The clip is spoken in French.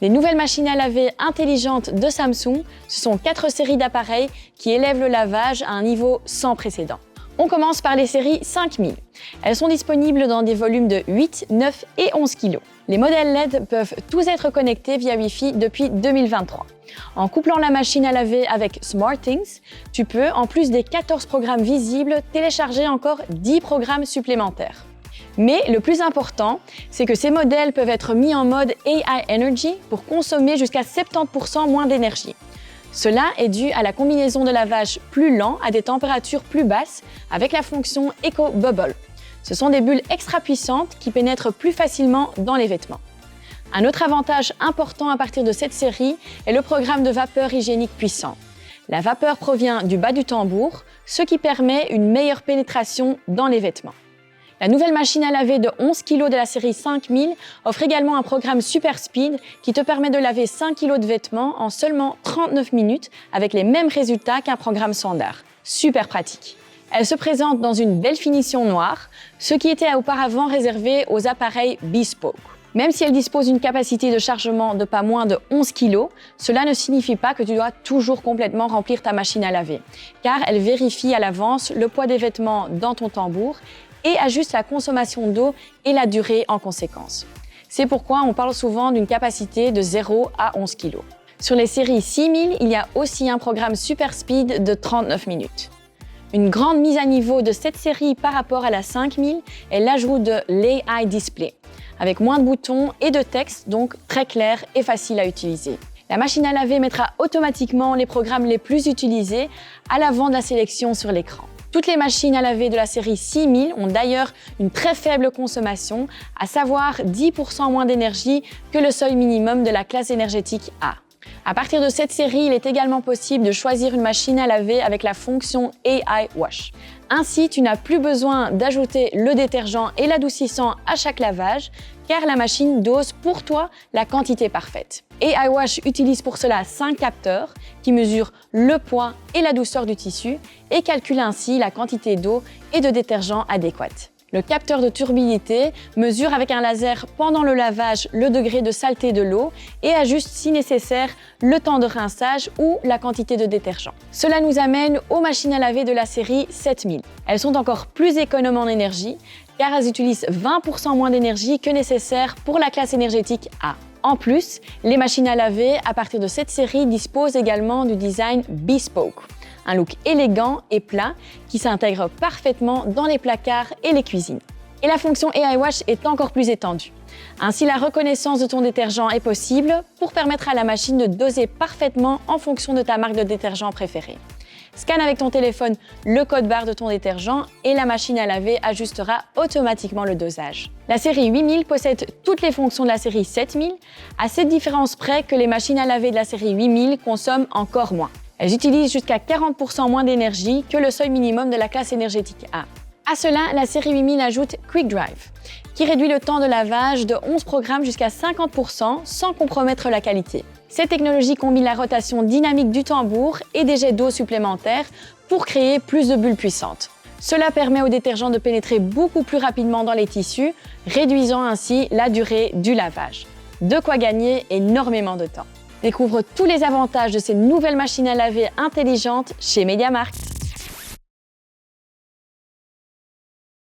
Les nouvelles machines à laver intelligentes de Samsung, ce sont 4 séries d'appareils qui élèvent le lavage à un niveau sans précédent. On commence par les séries 5000. Elles sont disponibles dans des volumes de 8, 9 et 11 kg. Les modèles LED peuvent tous être connectés via Wi-Fi depuis 2023. En couplant la machine à laver avec SmartThings, tu peux, en plus des 14 programmes visibles, télécharger encore 10 programmes supplémentaires. Mais le plus important, c'est que ces modèles peuvent être mis en mode AI Energy pour consommer jusqu'à 70% moins d'énergie. Cela est dû à la combinaison de lavage plus lent à des températures plus basses avec la fonction Eco Bubble. Ce sont des bulles extra puissantes qui pénètrent plus facilement dans les vêtements. Un autre avantage important à partir de cette série est le programme de vapeur hygiénique puissant. La vapeur provient du bas du tambour, ce qui permet une meilleure pénétration dans les vêtements. La nouvelle machine à laver de 11 kg de la série 5000 offre également un programme Super Speed qui te permet de laver 5 kg de vêtements en seulement 39 minutes avec les mêmes résultats qu'un programme standard. Super pratique. Elle se présente dans une belle finition noire, ce qui était auparavant réservé aux appareils Bespoke. Même si elle dispose d'une capacité de chargement de pas moins de 11 kg, cela ne signifie pas que tu dois toujours complètement remplir ta machine à laver, car elle vérifie à l'avance le poids des vêtements dans ton tambour et ajuste la consommation d'eau et la durée en conséquence. C'est pourquoi on parle souvent d'une capacité de 0 à 11 kg. Sur les séries 6000, il y a aussi un programme Super Speed de 39 minutes. Une grande mise à niveau de cette série par rapport à la 5000 est l'ajout de l'AI Display, avec moins de boutons et de texte, donc très clair et facile à utiliser. La machine à laver mettra automatiquement les programmes les plus utilisés à l'avant de la sélection sur l'écran. Toutes les machines à laver de la série 6000 ont d'ailleurs une très faible consommation, à savoir 10% moins d'énergie que le seuil minimum de la classe énergétique A. À partir de cette série, il est également possible de choisir une machine à laver avec la fonction AI Wash. Ainsi, tu n'as plus besoin d'ajouter le détergent et l'adoucissant à chaque lavage, car la machine dose pour toi la quantité parfaite. AI Wash utilise pour cela 5 capteurs qui mesurent le poids et la douceur du tissu et calcule ainsi la quantité d'eau et de détergent adéquate. Le capteur de turbidité mesure avec un laser pendant le lavage le degré de saleté de l'eau et ajuste si nécessaire le temps de rinçage ou la quantité de détergent. Cela nous amène aux machines à laver de la série 7000. Elles sont encore plus économes en énergie car elles utilisent 20% moins d'énergie que nécessaire pour la classe énergétique A. En plus, les machines à laver à partir de cette série disposent également du design Bespoke, un look élégant et plat qui s'intègre parfaitement dans les placards et les cuisines. Et la fonction AI Wash est encore plus étendue. Ainsi, la reconnaissance de ton détergent est possible pour permettre à la machine de doser parfaitement en fonction de ta marque de détergent préférée. Scanne avec ton téléphone le code barre de ton détergent et la machine à laver ajustera automatiquement le dosage. La série 8000 possède toutes les fonctions de la série 7000, à cette différence près que les machines à laver de la série 8000 consomment encore moins. Elles utilisent jusqu'à 40% moins d'énergie que le seuil minimum de la classe énergétique A. À cela, la série 8000 ajoute Quick Drive, qui réduit le temps de lavage de 11 programmes jusqu'à 50% sans compromettre la qualité. Cette technologie combine la rotation dynamique du tambour et des jets d'eau supplémentaires pour créer plus de bulles puissantes. Cela permet au détergent de pénétrer beaucoup plus rapidement dans les tissus, réduisant ainsi la durée du lavage. De quoi gagner énormément de temps. Découvre tous les avantages de ces nouvelles machines à laver intelligentes chez MediaMarkt.